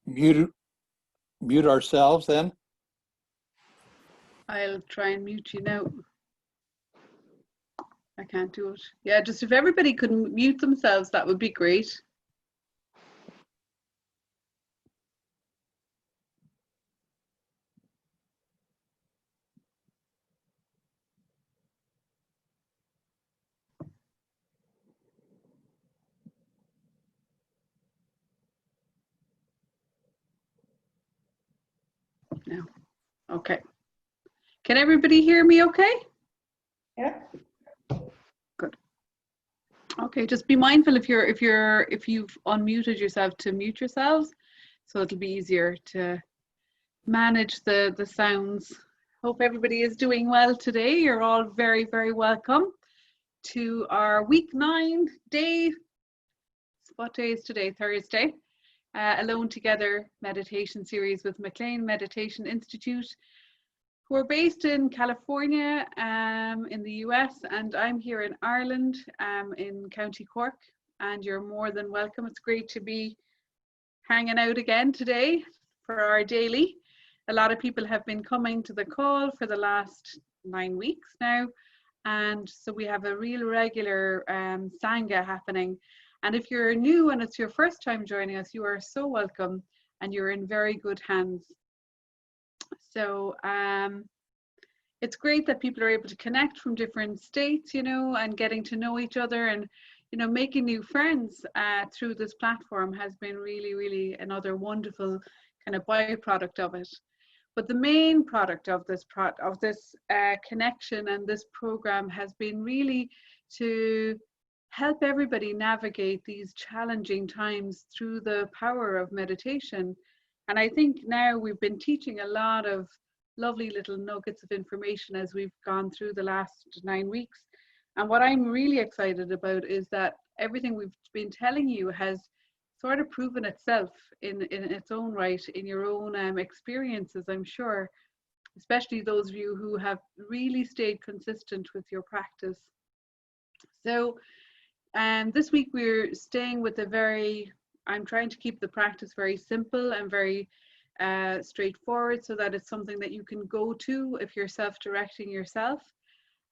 mute ourselves then? I'll try and mute you now. I can't do it. Yeah, just if everybody could mute themselves, that would be great. No. Okay. Can everybody hear me okay? Yeah. Good. Okay, just be mindful if you've unmuted yourself to mute yourselves, so it'll be easier to manage the sounds. Hope everybody is doing well today. You're all very, very welcome to our week 9 day. What day is today? Thursday. Alone Together meditation series with McLean Meditation Institute, who are based in California, in the US, and I'm here in Ireland, in County Cork, and you're more than welcome. It's great to be hanging out again today for our daily. A lot of people have been coming to the call for the last 9 weeks now, and so we have a real regular Sangha happening. And if you're new and it's your first time joining us, you are so welcome and you're in very good hands. So it's great that people are able to connect from different states, you know, and getting to know each other, and, you know, making new friends through this platform has been really, really another wonderful kind of byproduct of it. But the main product of this connection and this program has been really to help everybody navigate these challenging times through the power of meditation. And I think now we've been teaching a lot of lovely little nuggets of information as we've gone through the last 9 weeks. And what I'm really excited about is that everything we've been telling you has sort of proven itself in its own right, in your own experiences, I'm sure, especially those of you who have really stayed consistent with your practice. So this week we're staying with I'm trying to keep the practice very simple and very straightforward, so that it's something that you can go to if you're self-directing yourself.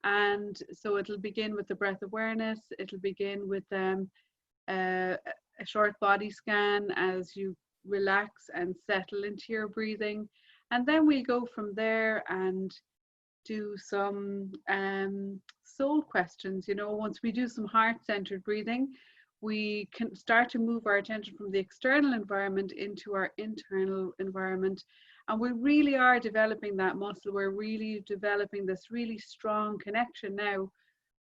And so it'll begin with the breath awareness. It'll begin with a short body scan as you relax and settle into your breathing. And then we'll go from there and do some soul questions. You know, once we do some heart-centered breathing, we can start to move our attention from the external environment into our internal environment. And we really are developing that muscle. We're really developing this really strong connection now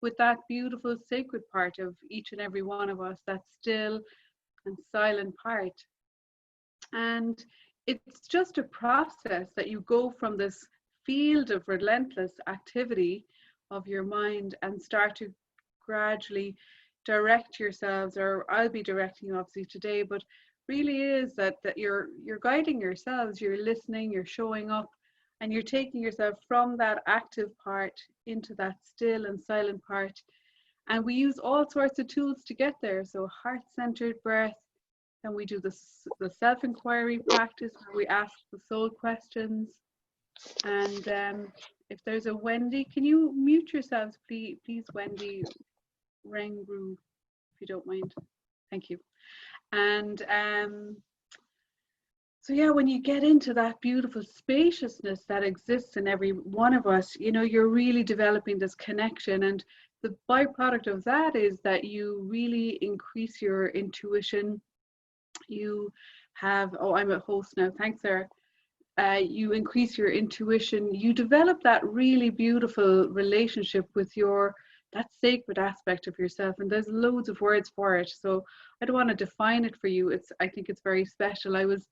with that beautiful sacred part of each and every one of us, that still and silent part. And it's just a process that you go from this field of relentless activity of your mind and start to gradually direct yourselves, or I'll be directing you obviously today, but really is that you're guiding yourselves, you're listening, you're showing up, and you're taking yourself from that active part into that still and silent part. And we use all sorts of tools to get there. So heart-centered breath, and we do the self-inquiry practice where we ask the soul questions. And if there's a Wendy, can you mute yourselves, please, Wendy Rengru, if you don't mind. Thank you. And so yeah, when you get into that beautiful spaciousness that exists in every one of us, you know, you're really developing this connection. And the byproduct of that is that you really increase your intuition. You have, oh, I'm a host now, thanks Sarah. You increase your intuition. You develop that really beautiful relationship with that sacred aspect of yourself. And there's loads of words for it, so I don't want to define it for you. I think it's very special. I was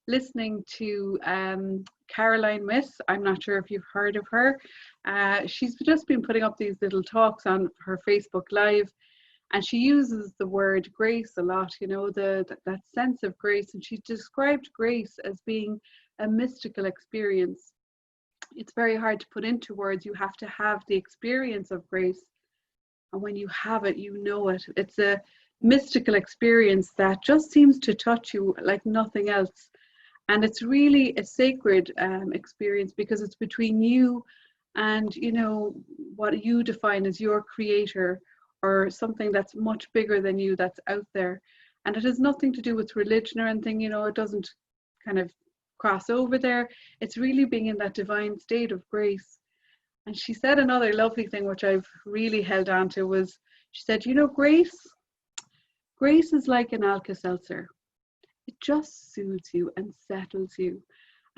listening to Caroline Miss. I'm not sure if you've heard of her. She's just been putting up these little talks on her Facebook Live, and she uses the word grace a lot, you know, that sense of grace. And she described grace as being a mystical experience. It's very hard to put into words. You have to have the experience of grace. And when you have it, you know it. It's a mystical experience that just seems to touch you like nothing else. And it's really a sacred experience, because it's between you and, you know, what you define as your creator, or something that's much bigger than you that's out there. And it has nothing to do with religion or anything, you know, it doesn't kind of cross over there. It's really being in that divine state of grace. And she said another lovely thing, which I've really held on to, was she said, you know, grace is like an Alka-Seltzer. It just soothes you and settles you.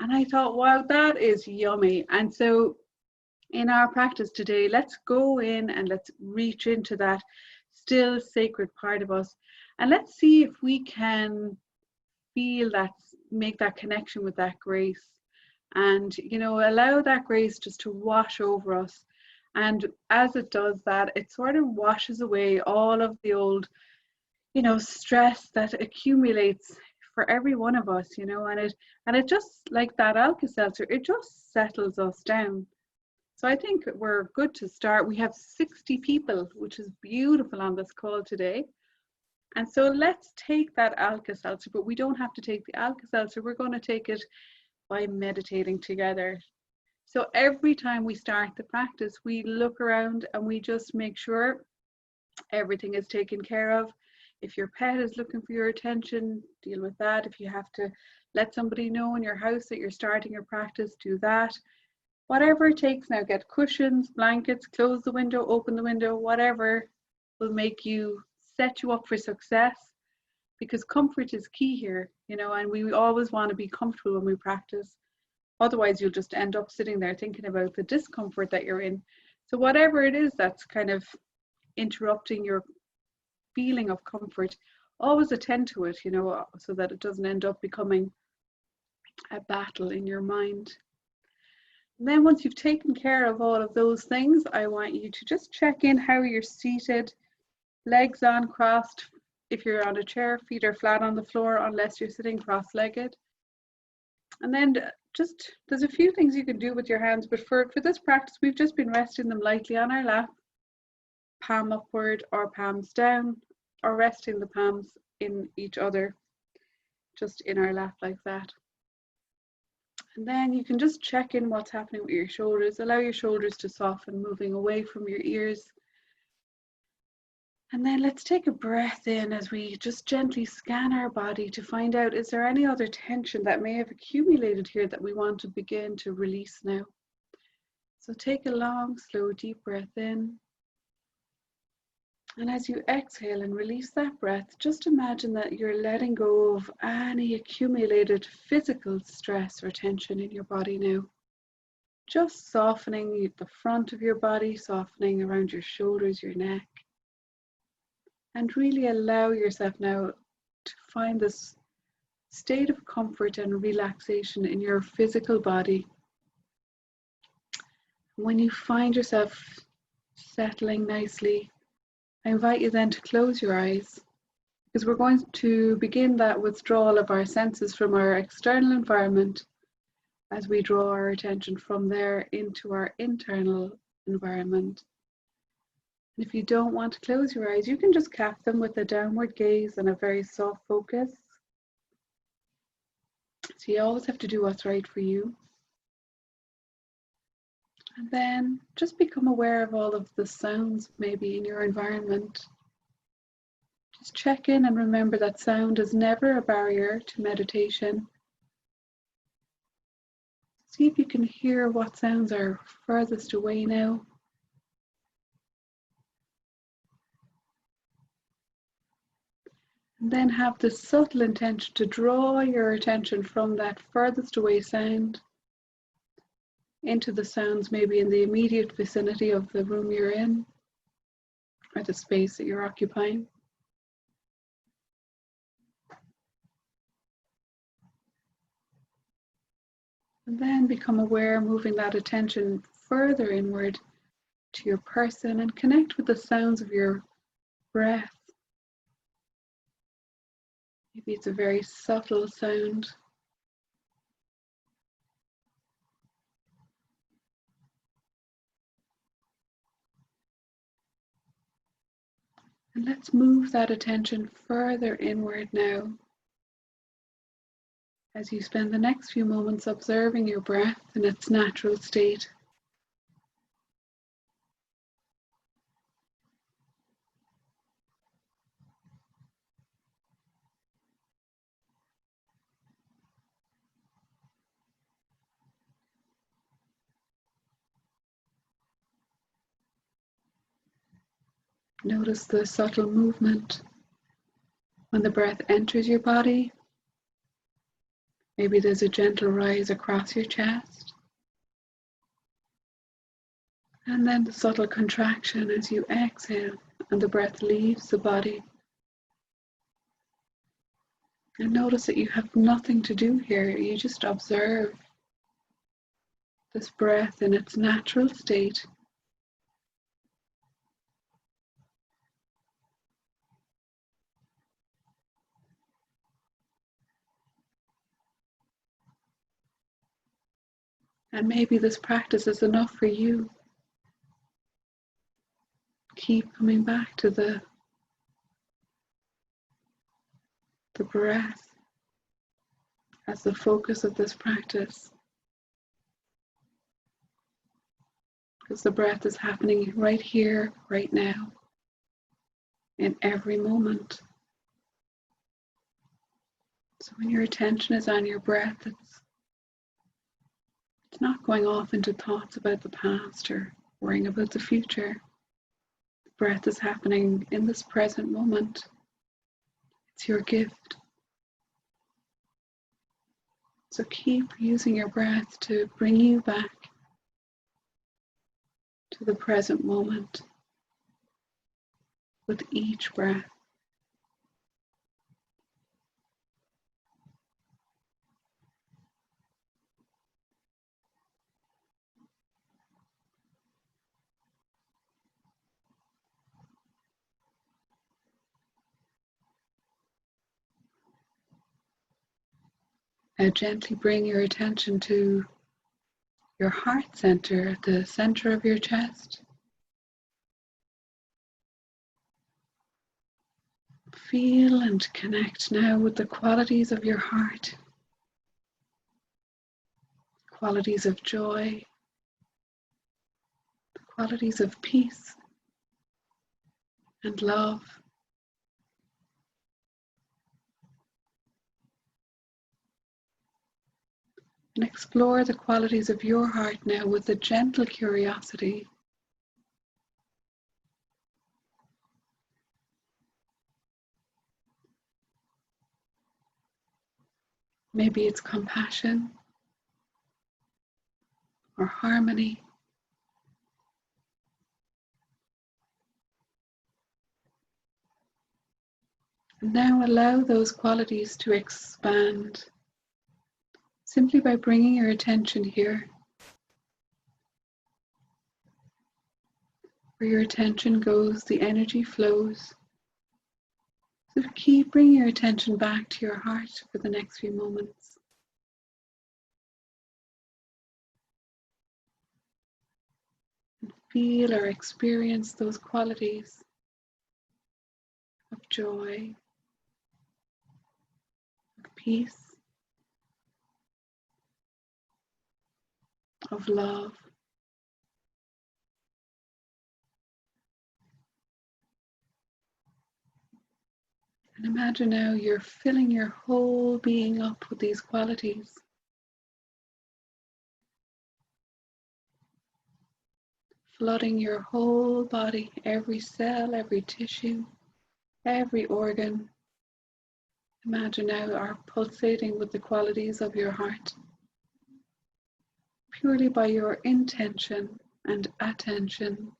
And I thought, wow, that is yummy. And so in our practice today, let's go in and let's reach into that still sacred part of us. And let's see if we can feel that, make that connection with that grace. And, you know, allow that grace just to wash over us. And as it does that, it sort of washes away all of the old, you know, stress that accumulates for every one of us, you know, and it just, like that Alka-Seltzer, it just settles us down. So I think we're good to start. We have 60 people, which is beautiful, on this call today. And so let's take that Alka-Seltzer, but we don't have to take the Alka-Seltzer. We're going to take it by meditating together. So every time we start the practice, we look around and we just make sure everything is taken care of. If your pet is looking for your attention, deal with that. If you have to let somebody know in your house that you're starting your practice, do that. Whatever it takes now, get cushions, blankets, close the window, open the window, whatever will make you, set you up for success, because comfort is key here, you know, and we always want to be comfortable when we practice. Otherwise, you'll just end up sitting there thinking about the discomfort that you're in. So whatever it is that's kind of interrupting your feeling of comfort, always attend to it, you know, so that it doesn't end up becoming a battle in your mind. And then once you've taken care of all of those things, I want you to just check in how you're seated, legs on, crossed. If you're on a chair, feet are flat on the floor, unless you're sitting cross-legged. And then just, there's a few things you can do with your hands, but for this practice, we've just been resting them lightly on our lap, palm upward or palms down, or resting the palms in each other, just in our lap like that. And then you can just check in what's happening with your shoulders. Allow your shoulders to soften, moving away from your ears. And then let's take a breath in as we just gently scan our body to find out, is there any other tension that may have accumulated here that we want to begin to release now? So take a long, slow, deep breath in. And as you exhale and release that breath, just imagine that you're letting go of any accumulated physical stress or tension in your body now. Just softening the front of your body, softening around your shoulders, your neck. And really allow yourself now to find this state of comfort and relaxation in your physical body. When you find yourself settling nicely, I invite you then to close your eyes, because we're going to begin that withdrawal of our senses from our external environment as we draw our attention from there into our internal environment. And if you don't want to close your eyes, you can just cap them with a downward gaze and a very soft focus. So you always have to do what's right for you. And then just become aware of all of the sounds maybe in your environment. Just check in and remember that sound is never a barrier to meditation. See if you can hear what sounds are furthest away now. And then have the subtle intention to draw your attention from that furthest away sound into the sounds maybe in the immediate vicinity of the room you're in, or the space that you're occupying. And then become aware, moving that attention further inward to your person, and connect with the sounds of your breath. Maybe it's a very subtle sound. And let's move that attention further inward now as you spend the next few moments observing your breath in its natural state. Notice the subtle movement when the breath enters your body. Maybe there's a gentle rise across your chest. And then the subtle contraction as you exhale and the breath leaves the body. And notice that you have nothing to do here. You just observe this breath in its natural state. And maybe this practice is enough for you. Keep coming back to the breath as the focus of this practice. Because the breath is happening right here, right now, in every moment. So when your attention is on your breath, it's not going off into thoughts about the past or worrying about the future. The breath is happening in this present moment. It's your gift. So keep using your breath to bring you back to the present moment with each breath. Now gently bring your attention to your heart center at the center of your chest. Feel and connect now with the qualities of your heart. Qualities of joy, the qualities of peace and love. And explore the qualities of your heart now with a gentle curiosity. Maybe it's compassion or harmony. And now allow those qualities to expand simply by bringing your attention here. Where your attention goes, the energy flows. So keep bringing your attention back to your heart for the next few moments. And feel or experience those qualities of joy, of peace, of love. And imagine now you're filling your whole being up with these qualities. Flooding your whole body, every cell, every tissue, every organ. Imagine now are pulsating with the qualities of your heart. Purely by your intention and attention.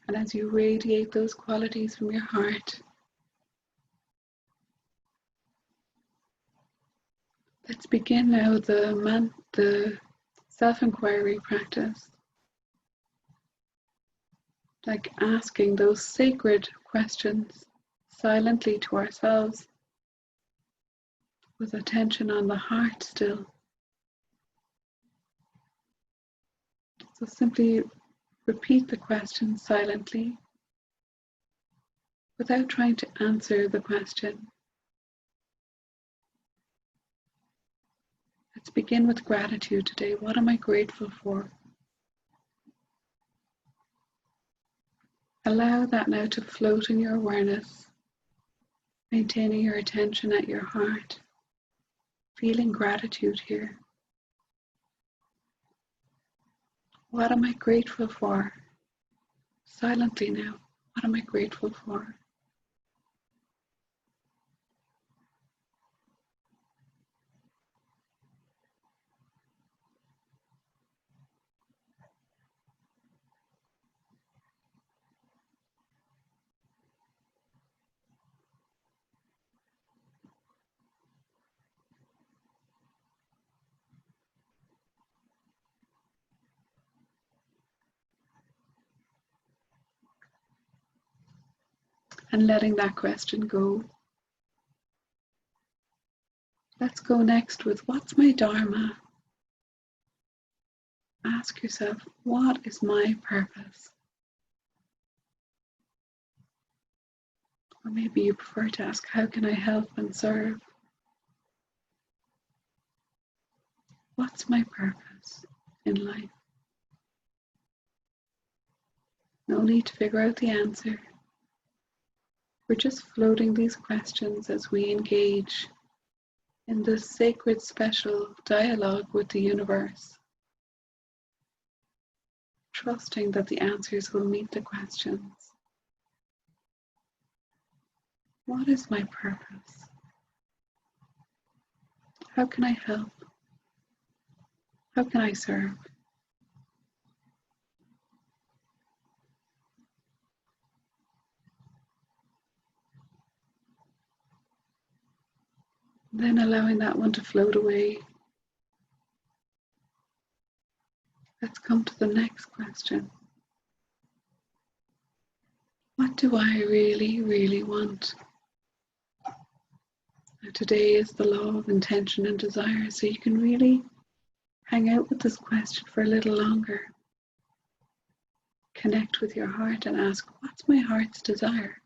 And as you radiate those qualities from your heart, let's begin now the self-inquiry practice. like asking those sacred questions silently to ourselves, with attention on the heart still. So simply repeat the question silently without trying to answer the question. Let's begin with gratitude today. What am I grateful for? Allow that now to float in your awareness, maintaining your attention at your heart, feeling gratitude here. What am I grateful for? Silently now, what am I grateful for? And letting that question go. Let's go next with, what's my Dharma? Ask yourself, what is my purpose? Or maybe you prefer to ask, how can I help and serve? What's my purpose in life? No need to figure out the answer. We're just floating these questions as we engage in this sacred, special dialogue with the universe, trusting that the answers will meet the questions. What is my purpose? How can I help? How can I serve? Then allowing that one to float away. Let's come to the next question. What do I really, really want? Now, today is the law of intention and desire, so you can really hang out with this question for a little longer. Connect with your heart and ask, what's my heart's desire?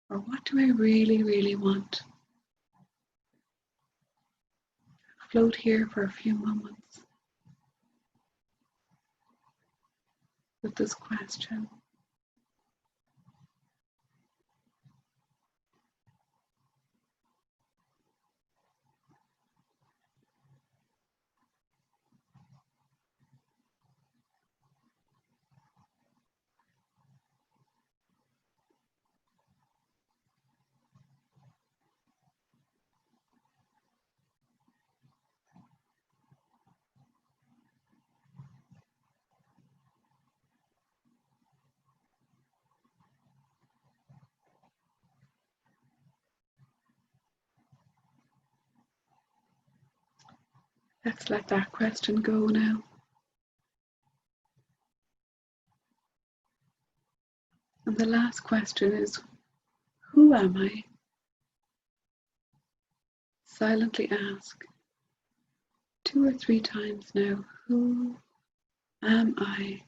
Or what do I really, really want? Float here for a few moments with this question. Let's let that question go now. And the last question is, who am I? Silently ask 2 or 3 times now, who am I?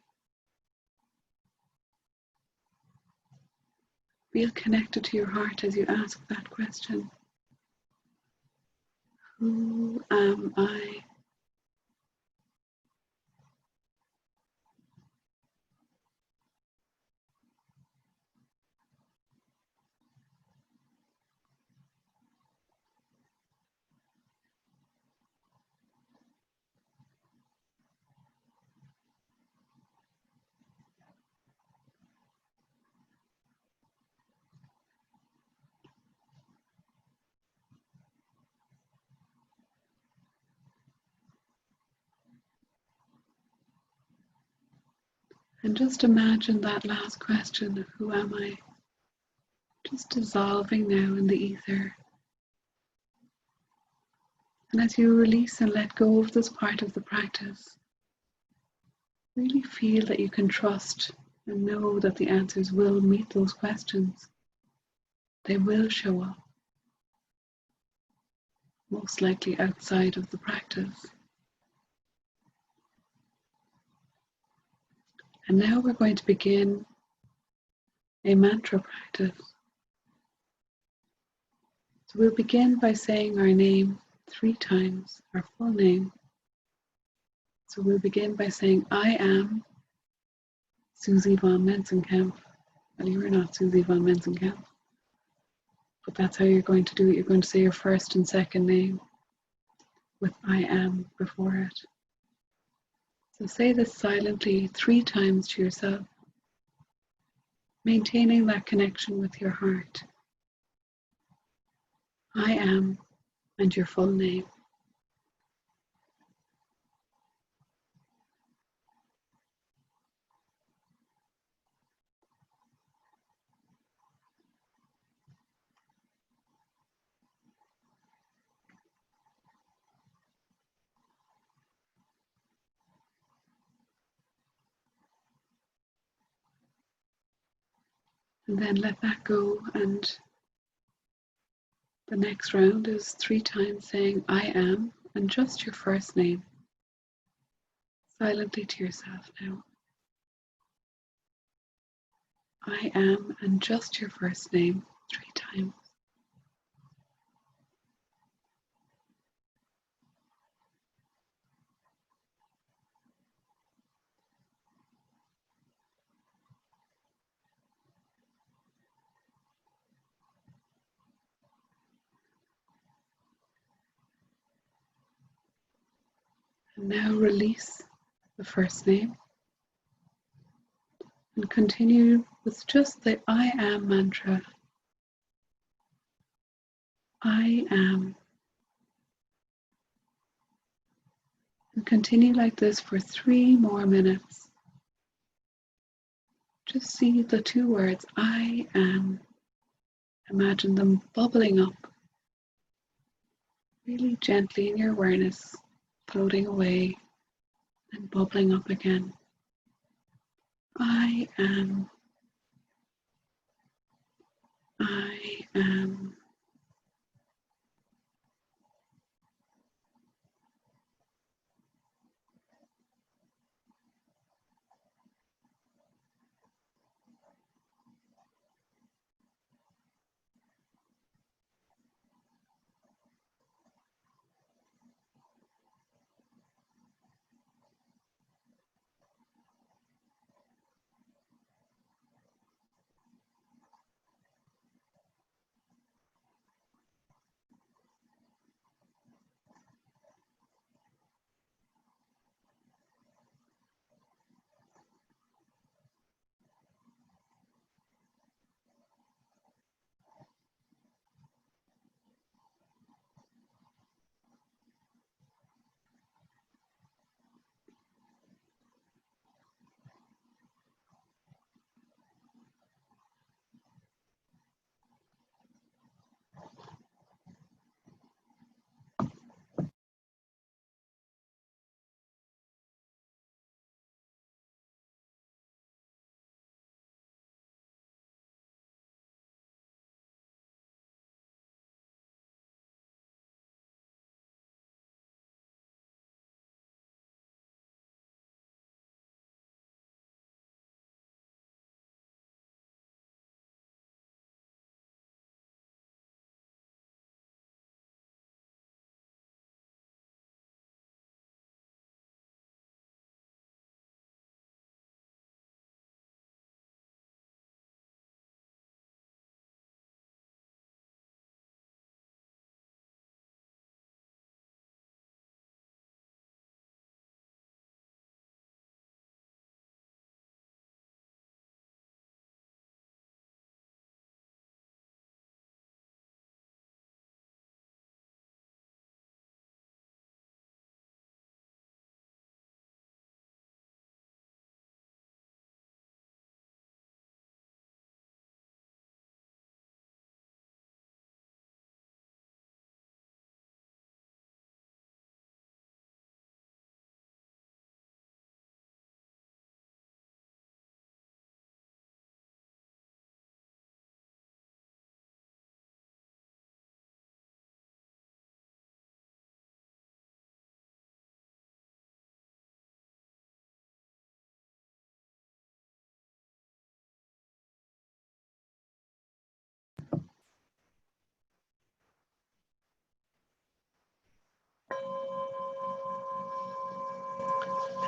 Feel connected to your heart as you ask that question. Who am I? And just imagine that last question, who am I? Just dissolving now in the ether. And as you release and let go of this part of the practice, Really feel that you can trust and know that the answers will meet those questions. They will show up, most likely outside of the practice. And now we're going to begin a mantra practice. So we'll begin by saying our name 3 times, our full name. So we'll begin by saying, I am Suzi von Mensenkampff. Well, you're not Suzi von Mensenkampff, but that's how you're going to do it. You're going to say your first and second name with I am before it. So say this silently 3 times to yourself, maintaining that connection with your heart. I am, and your full name. And then let that go, and the next round is 3 times saying I am and just your first name. Silently to yourself now. I am and just your first name 3 times. And now release the first name and continue with just the I am mantra. I am. And continue like this for 3 more minutes. Just see the 2 words, I am. Imagine them bubbling up, really gently in your awareness, floating away and bubbling up again. I am. I am.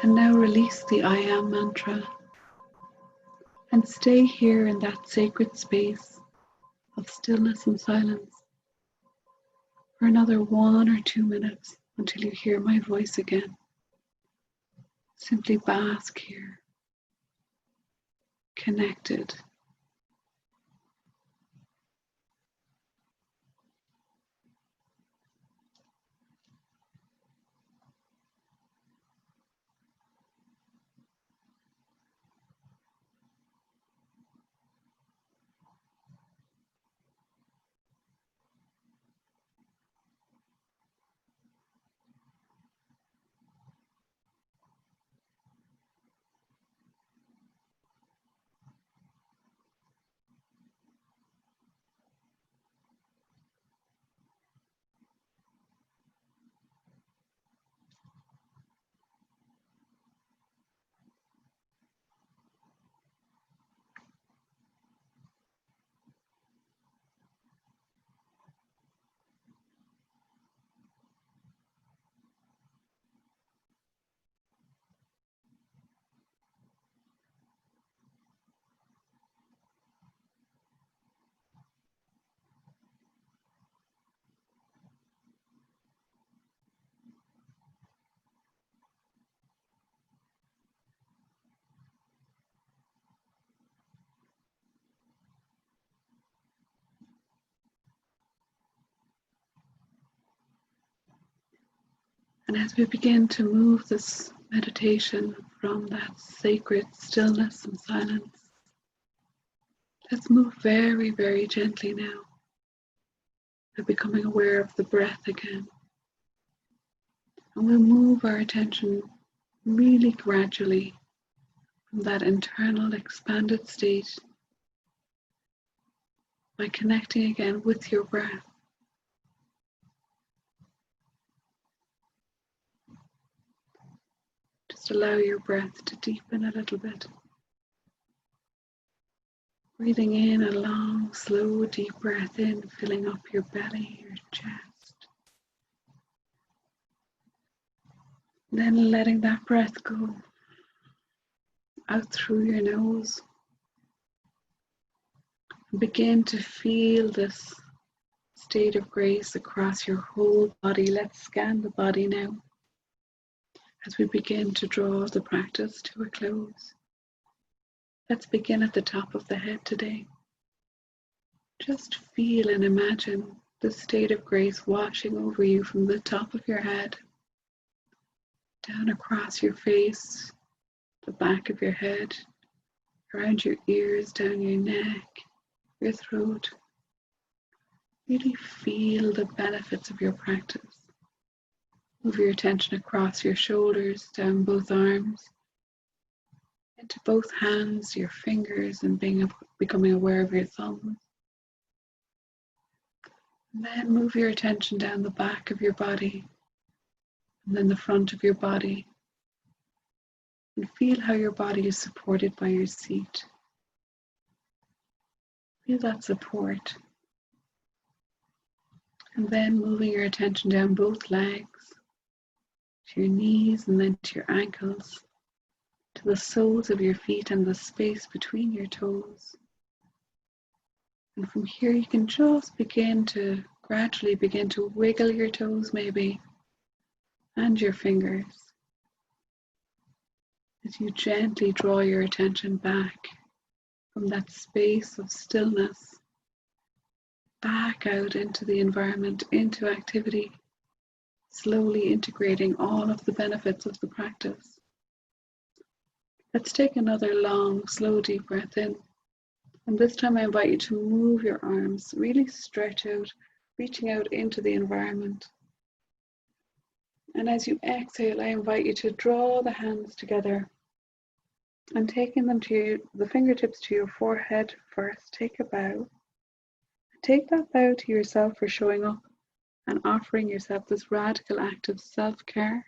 And now release the I am mantra and stay here in that sacred space of stillness and silence for another 1 or 2 minutes until you hear my voice again. Simply bask here, connected. And as we begin to move this meditation from that sacred stillness and silence, let's move very, very gently now by becoming aware of the breath again. And we'll move our attention really gradually from that internal expanded state by connecting again with your breath. Just allow your breath to deepen a little bit. Breathing in a long, slow, deep breath in, filling up your belly, your chest. Then letting that breath go out through your nose. Begin to feel this state of grace across your whole body. Let's scan the body now as we begin to draw the practice to a close. Let's begin at the top of the head today. Just feel and imagine the state of grace washing over you from the top of your head, down across your face, the back of your head, around your ears, down your neck, your throat. Really feel the benefits of your practice. Move your attention across your shoulders, down both arms, into both hands, your fingers, and becoming aware of your thumbs. And then move your attention down the back of your body, and then the front of your body. And feel how your body is supported by your seat. Feel that support. And then moving your attention down both legs, to your knees and then to your ankles, to the soles of your feet and the space between your toes. And from here you can just gradually begin to wiggle your toes maybe, and your fingers, as you gently draw your attention back from that space of stillness, back out into the environment, into activity, slowly integrating all of the benefits of the practice. Let's take another long, slow, deep breath in. And this time I invite you to move your arms, really stretch out, reaching out into the environment. And as you exhale, I invite you to draw the hands together and taking them to the fingertips to your forehead first. Take a bow. Take that bow to yourself for showing up and offering yourself this radical act of self-care.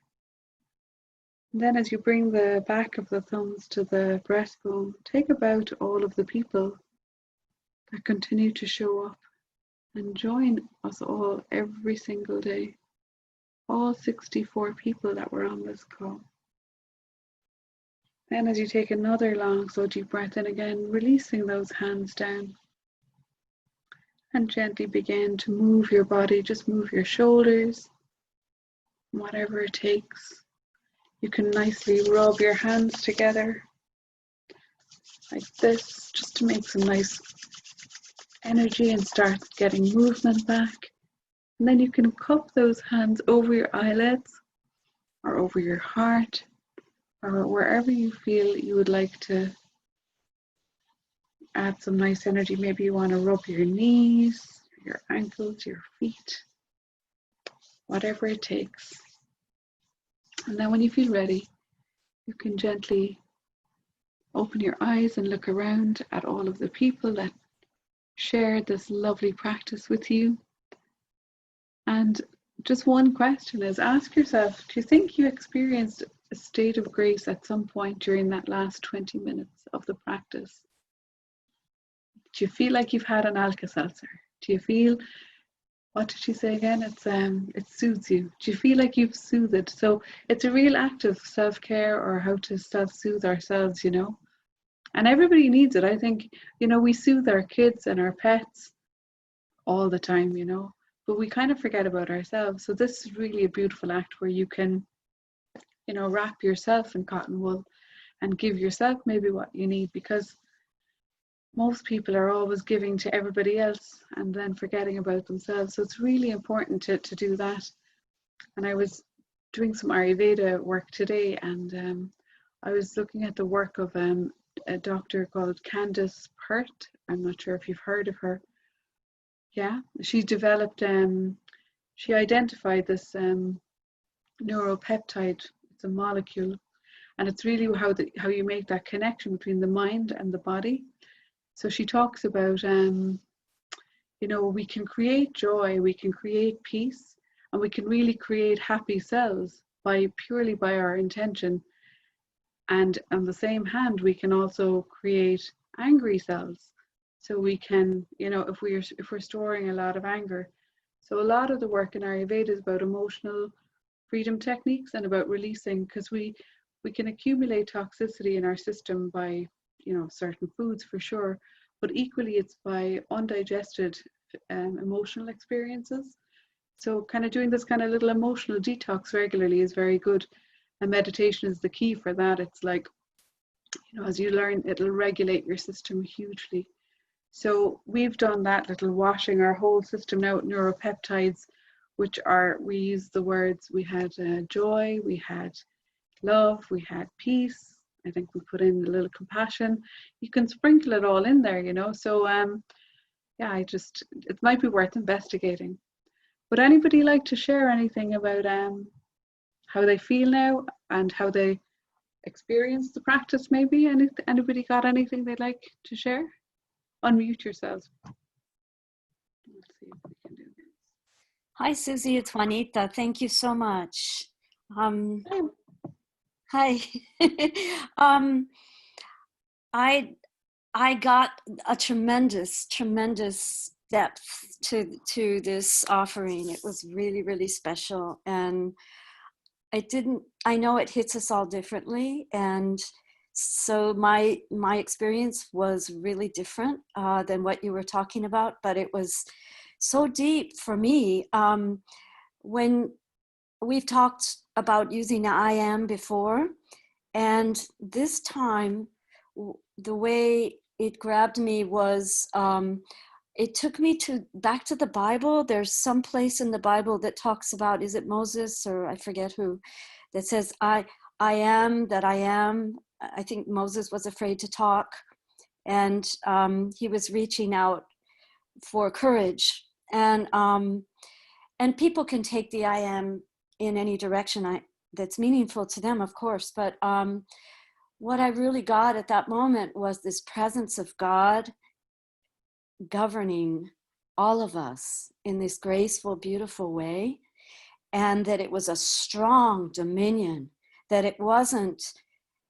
And then as you bring the back of the thumbs to the breastbone, take a bow to all of the people that continue to show up and join us all every single day. All 64 people that were on this call. Then as you take another long, slow, deep breath in again, releasing those hands down. And gently begin to move your body, just move your shoulders, whatever it takes. You can nicely rub your hands together like this, just to make some nice energy and start getting movement back. And then you can cup those hands over your eyelids or over your heart or wherever you feel you would like to add some nice energy. Maybe you want to rub your knees, your ankles, your feet, whatever it takes. And then when you feel ready, you can gently open your eyes and look around at all of the people that shared this lovely practice with you. And just one question is, ask yourself, do you think you experienced a state of grace at some point during that last 20 minutes of the practice? Do you feel like you've had an Alka-Seltzer? Do you feel, what did she say again? It soothes you. Do you feel like you've soothed? So it's a real act of self-care, or how to self-soothe ourselves, you know. And everybody needs it. I think, you know, we soothe our kids and our pets all the time, you know, but we kind of forget about ourselves. So this is really a beautiful act where you can, you know, wrap yourself in cotton wool and give yourself maybe what you need, because most people are always giving to everybody else and then forgetting about themselves. So it's really important to do that. And I was doing some Ayurveda work today, and I was looking at the work of a doctor called Candice Pert. I'm not sure if you've heard of her. Yeah, she developed, she identified this neuropeptide. It's a molecule, and it's really how you make that connection between the mind and the body. So she talks about, you know, we can create joy, we can create peace, and we can really create happy cells purely by our intention. And on the same hand, we can also create angry cells. So we can, you know, if we're storing a lot of anger. So a lot of the work in Ayurveda is about emotional freedom techniques and about releasing, because we can accumulate toxicity in our system by, you know, certain foods for sure, but equally it's by undigested emotional experiences. So kind of doing this kind of little emotional detox regularly is very good. And meditation is the key for that. It's like, you know, as you learn, it'll regulate your system hugely. So we've done that little washing our whole system now with neuropeptides, which are, we use the words, we had joy, we had love, we had peace. I think we put in a little compassion. You can sprinkle it all in there, you know. So yeah, it might be worth investigating. Would anybody like to share anything about how they feel now and how they experience the practice? Maybe anybody got anything they'd like to share? Unmute yourselves. Let's see if we can do this. Hi, Susie, it's Juanita. Thank you so much. Hi. I got a tremendous depth to this offering. It was really, really special. And I know it hits us all differently. And so my experience was really different than what you were talking about, but it was so deep for me. When we've talked about using I am before, and this time the way it grabbed me was it took me back to the Bible. There's some place in the Bible that talks about, is it Moses or I forget who, that says I am that I am. I think Moses was afraid to talk, and he was reaching out for courage. And people can take the I am in any direction that's meaningful to them, of course. But what I really got at that moment was this presence of God governing all of us in this graceful, beautiful way, and that it was a strong dominion, that it wasn't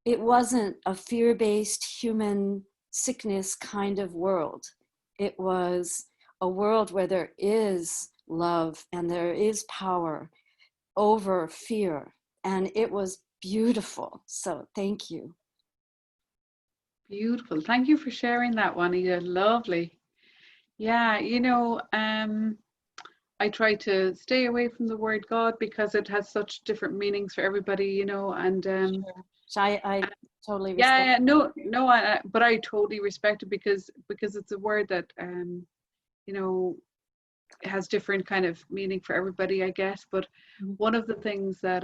a fear-based human sickness kind of world. It was a world where there is love and there is power over fear. And it was beautiful. So thank you. Beautiful. Thank you for sharing that, Juanita. Lovely. Yeah, I try to stay away from the word God because it has such different meanings for everybody, and Sure. So I totally yeah, respect. yeah, no, but I totally respect it because it's a word that you know has different kind of meaning for everybody, I guess. But Mhm. one of the things that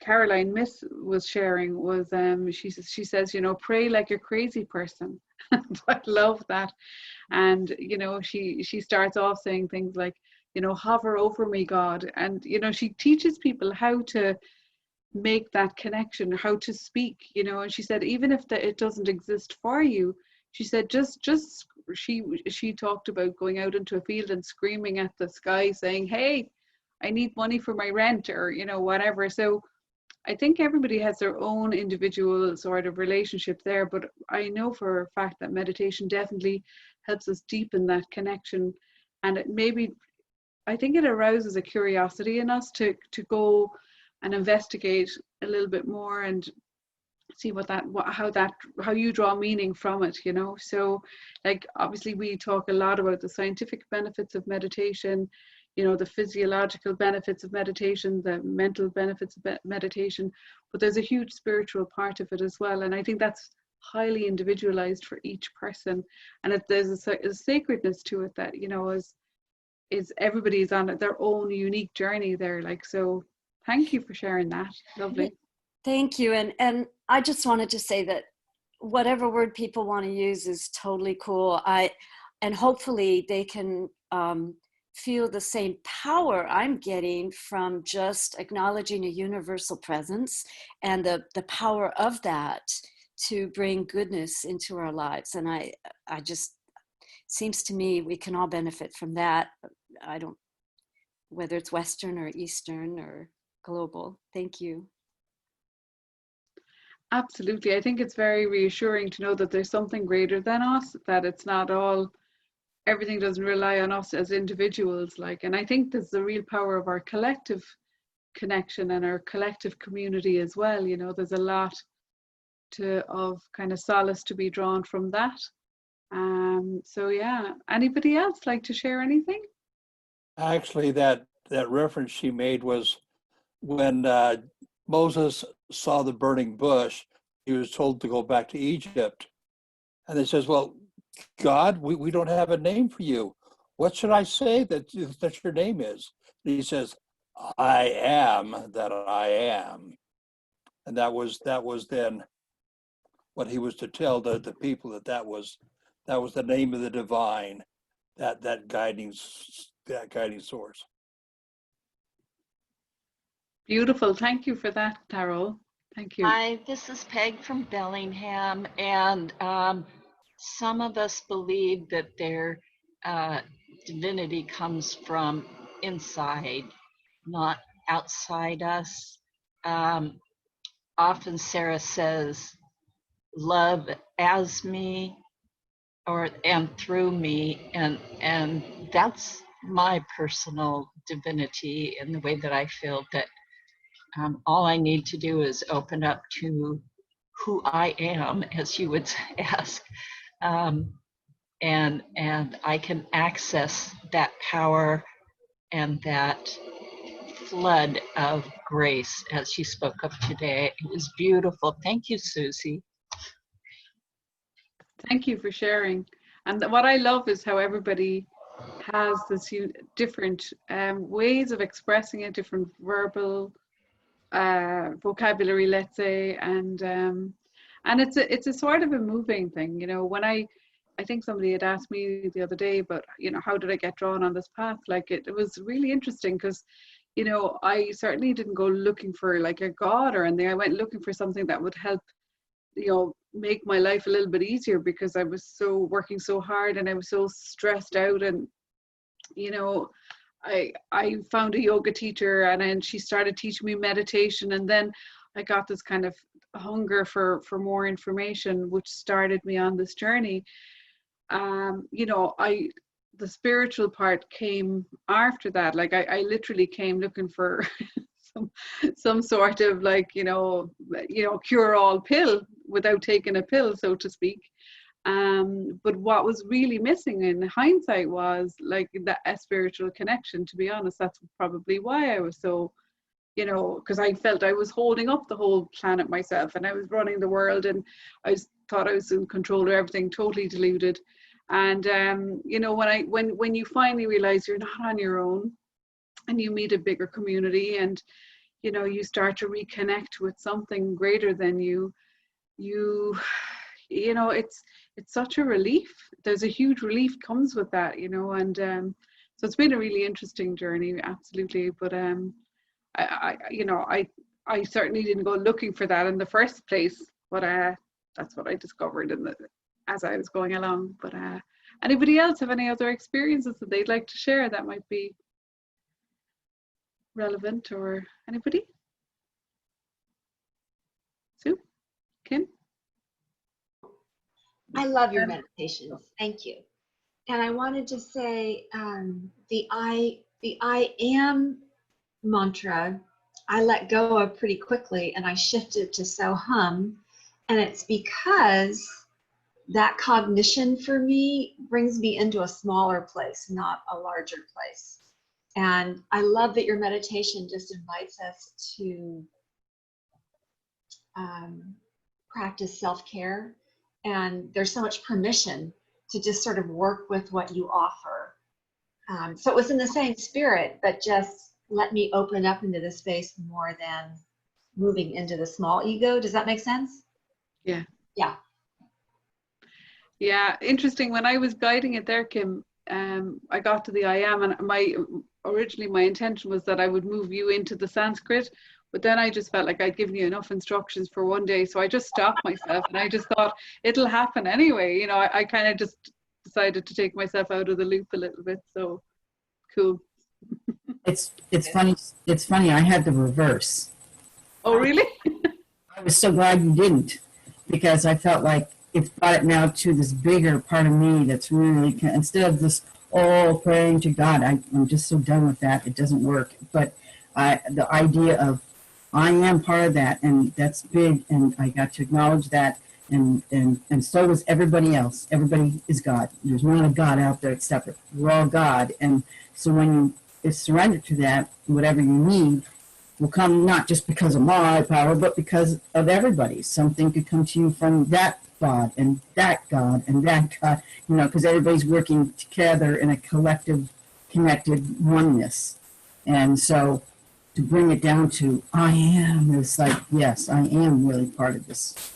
Caroline Miss was sharing was she says, pray like a crazy person. I love that. And she starts off saying things like, hover over me, God. And she teaches people how to make that connection, how to speak, and she said even if it doesn't exist for you, she said just she talked about going out into a field and screaming at the sky saying, hey, I need money for my rent, or whatever. So I think everybody has their own individual sort of relationship there, but I know for a fact that meditation definitely helps us deepen that connection. And it maybe, I think it arouses a curiosity in us to go and investigate a little bit more and see how you draw meaning from it. So like obviously we talk a lot about the scientific benefits of meditation, the physiological benefits of meditation, the mental benefits of meditation, but there's a huge spiritual part of it as well, and I think that's highly individualized for each person. And there's a sacredness to it that is everybody's on their own unique journey there. Like, so thank you for sharing that. Lovely. Thank you. And I just wanted to say that whatever word people want to use is totally cool. And hopefully they can feel the same power I'm getting from just acknowledging a universal presence and the power of that to bring goodness into our lives. And I just, seems to me we can all benefit from that. I don't, whether it's Western or Eastern or global. Thank you. Absolutely. I think it's very reassuring to know that there's something greater than us, that it's not all, everything doesn't rely on us as individuals. Like, and I think there's the real power of our collective connection and our collective community as well. There's a lot of kind of solace to be drawn from that. So yeah, anybody else like to share anything? Actually, that reference she made was when Moses saw the burning bush, he was told to go back to Egypt. And they says, well, God, we don't have a name for you. What should I say that your name is? And he says, I am that I am. And that was then what he was to tell the people, that was the name of the divine, that guiding source. Beautiful. Thank you for that, Carol. Thank you. Hi, this is Peg from Bellingham, and some of us believe that their divinity comes from inside, not outside us. Often Sarah says, love as me, and through me, and that's my personal divinity in the way that I feel that all I need to do is open up to who I am, as you would ask, and I can access that power and that flood of grace as you spoke of today. It was beautiful. Thank you, Suzi. Thank you for sharing. And what I love is how everybody has this different ways of expressing it, different verbal vocabulary, let's say, and it's a sort of a moving thing. When I think somebody had asked me the other day, but how did I get drawn on this path? Like it was really interesting because I certainly didn't go looking for like a god or anything. I went looking for something that would help make my life a little bit easier, because I was working so hard and I was so stressed out. And I found a yoga teacher, and then she started teaching me meditation, and then I got this kind of hunger for more information, which started me on this journey. The spiritual part came after that. Like I literally came looking for some sort of like cure all pill, without taking a pill, so to speak. But what was really missing in hindsight was like that a spiritual connection. To be honest, that's probably why I was so, because I felt I was holding up the whole planet myself, and I was running the world, and thought I was in control of everything, totally deluded. And when you finally realize you're not on your own, and you meet a bigger community, and you start to reconnect with something greater than you, it's such a relief. There's a huge relief comes with that, and so it's been a really interesting journey, absolutely. But I certainly didn't go looking for that in the first place, but that's what I discovered as I was going along. But anybody else have any other experiences that they'd like to share that might be relevant, or anybody? Sue? Kim? I love your meditations. Thank you. And I wanted to say the I am mantra, I let go of pretty quickly, and I shifted to so hum. And it's because that cognition for me brings me into a smaller place, not a larger place. And I love that your meditation just invites us to practice self-care. And there's so much permission to just sort of work with what you offer. So it was in the same spirit, but just let me open up into the space more than moving into the small ego. Does that make sense? Yeah. Yeah. Yeah, interesting. When I was guiding it there, Kim, I got to the I am, and originally my intention was that I would move you into the Sanskrit, but then I just felt like I'd given you enough instructions for one day, so I just stopped myself, and I just thought it'll happen anyway. I kind of just decided to take myself out of the loop a little bit. So cool. It's funny. It's funny. I had the reverse. Oh, really? I was so glad you didn't, because I felt like it's brought it now to this bigger part of me that's really, instead of this all praying to God, I'm just so done with that. It doesn't work. But the idea of I am part of that, and that's big, and I got to acknowledge that, and so was everybody else. Everybody is God. There's not a God out there except we're all God. And so when you surrender to that, whatever you need will come, not just because of my power, but because of everybody. Something could come to you from that God and that God and that God, because everybody's working together in a collective, connected oneness. And so to bring it down to I am, it's like, yes, I am really part of this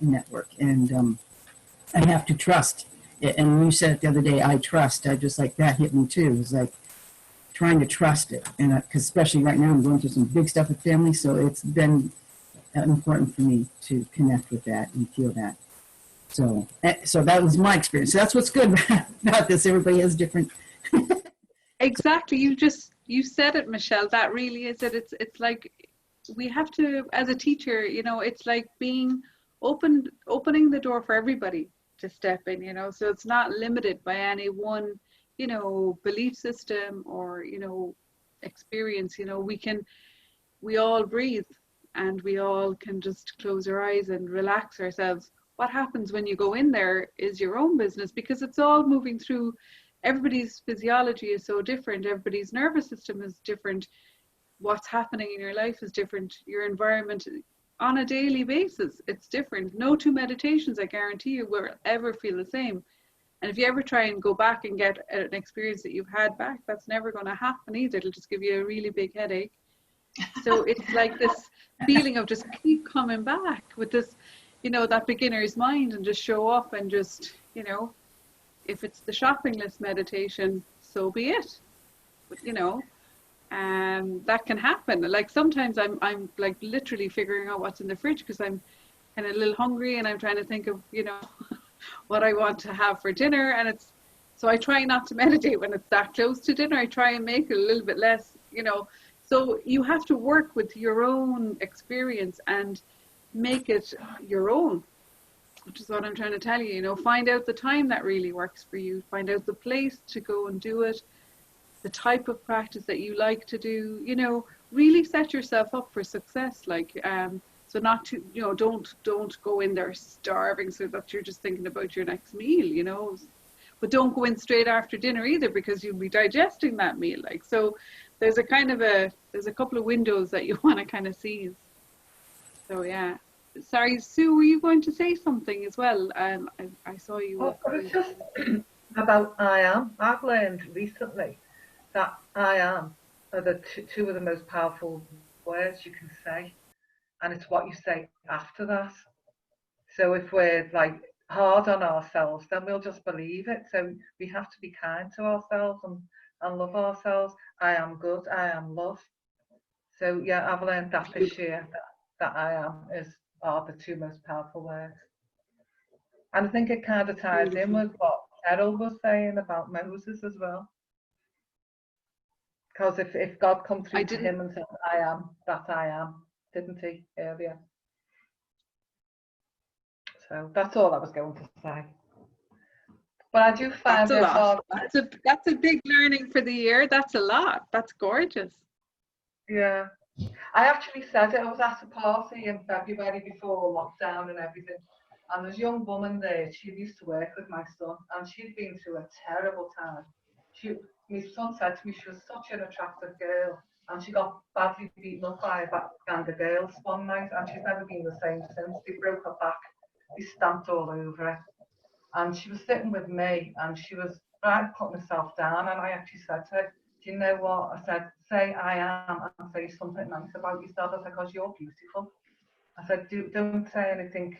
network. And I have to trust it. And you said it the other day, I trust. I just like, that hit me too. It was like trying to trust it. And because especially right now, I'm going through some big stuff with family. So it's been important for me to connect with that and feel that. So that was my experience. So that's what's good about this. Everybody has different. Exactly. You said it, Michelle. That really is it. It's like we have to, as a teacher, it's like being opening the door for everybody to step in, so it's not limited by any one, belief system or, experience. We all breathe, and we all can just close our eyes and relax ourselves. What happens when you go in there is your own business, because it's all moving through. Everybody's physiology is so different. Everybody's nervous system is different. What's happening in your life is different. Your environment on a daily basis, it's different. No two meditations, I guarantee you, will ever feel the same. And if you ever try and go back and get an experience that you've had back, that's never going to happen either. It'll just give you a really big headache. So it's like this feeling of just keep coming back with this, that beginner's mind, and just show up and just, if it's the shopping list meditation, so be it. But, that can happen. Like sometimes I'm like literally figuring out what's in the fridge because I'm kind of a little hungry, and I'm trying to think of, what I want to have for dinner. And so I try not to meditate when it's that close to dinner. I try and make it a little bit less, So you have to work with your own experience and make it your own, which is what I'm trying to tell you. Find out the time that really works for you. Find out the place to go and do it, the type of practice that you like to do. Really set yourself up for success. So not to, don't go in there starving so that you're just thinking about your next meal, but don't go in straight after dinner either, because you'll be digesting that meal. Like, so there's a couple of windows that you want to kind of seize. So yeah. Sorry, Sue, were you going to say something as well? I saw you. Well, it's just about I am. I've learned recently that I am are the two of the most powerful words you can say, and it's what you say after that. So if we're like hard on ourselves, then we'll just believe it. So we have to be kind to ourselves and love ourselves. I am good. I am love. So yeah, I've learned that this year, that I am are the two most powerful words. And I think it kind of ties in with what Errol was saying about Moses as well. Because if God come through to him and said, I am that I am, didn't he, earlier? So that's all I was going to say. But I do find that's a lot. That's a big learning for the year. That's a lot. That's gorgeous. Yeah. I actually said it. I was at a party in February before lockdown and everything. And there's a young woman there. She used to work with my son, and she'd been through a terrible time. My son said to me she was such an attractive girl, and she got badly beaten up by a gang of girls one night, and she's never been the same since. They broke her back. They stamped all over her. And she was sitting with me, and she was right putting herself down, and I actually said to her, do you know what? I said, say I am and say something nice about yourself. I said, because you're beautiful. I said, don't say anything,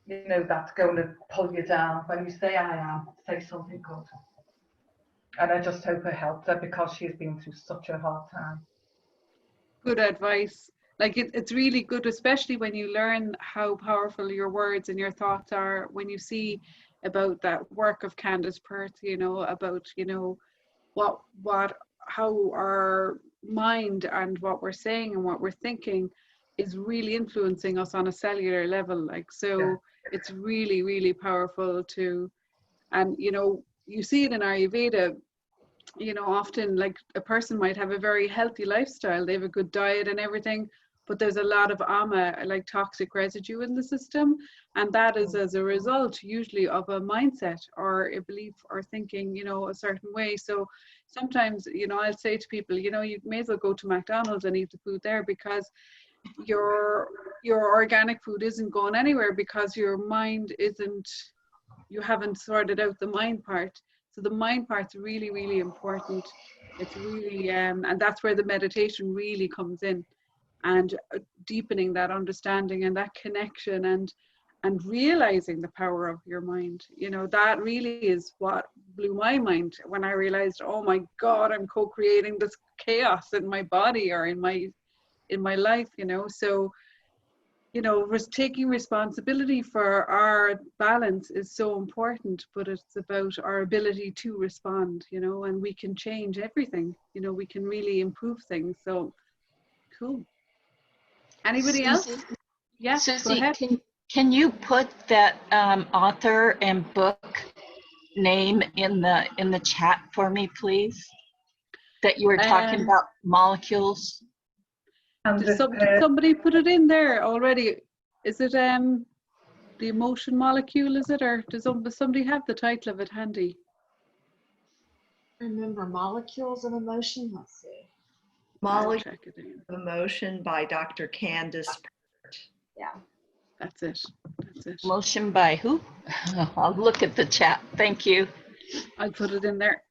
that's going to pull you down. When you say I am, say something good. And I just hope it helped her, because she's been through such a hard time. Good advice. Like it's really good, especially when you learn how powerful your words and your thoughts are, when you see about that work of Candace Perth, about, how our mind and what we're saying and what we're thinking is really influencing us on a cellular level. Like, so yeah. It's really, really powerful and you see it in Ayurveda, often like a person might have a very healthy lifestyle, they have a good diet and everything, but there's a lot of ama, like toxic residue in the system, and that is as a result usually of a mindset or a belief or thinking, a certain way. So sometimes, I'll say to people, you may as well go to McDonald's and eat the food there, because your organic food isn't going anywhere, because your mind you haven't sorted out the mind part. So the mind part's really, really important. It's really, and that's where the meditation really comes in, and deepening that understanding and that connection and realizing the power of your mind. That really is what blew my mind when I realized, oh my God, I'm co-creating this chaos in my body or in my life, So, taking responsibility for our balance is so important, but it's about our ability to respond, and we can change everything, we can really improve things. So cool. Anybody else? Yeah, Susie, go ahead. can you put that author and book name in the chat for me, please? That you were talking about molecules. Did somebody put it in there already? Is it the emotion molecule? Is it, or does somebody have the title of it handy? Remember, Molecules of Emotion. Let's see. Molecules of Emotion by Dr. Candace Perth. Yeah. That's it. Emotion by who? I'll look at the chat. Thank you. I'll put it in there.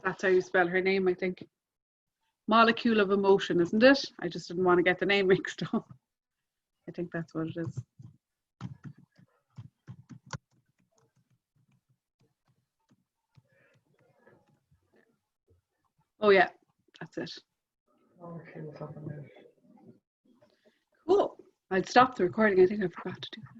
That's how you spell her name, I think. Molecule of Emotion, isn't it? I just didn't want to get the name mixed up. I think that's what it is. Oh yeah, that's it. Cool. I'll stop the recording. I think I forgot to do that.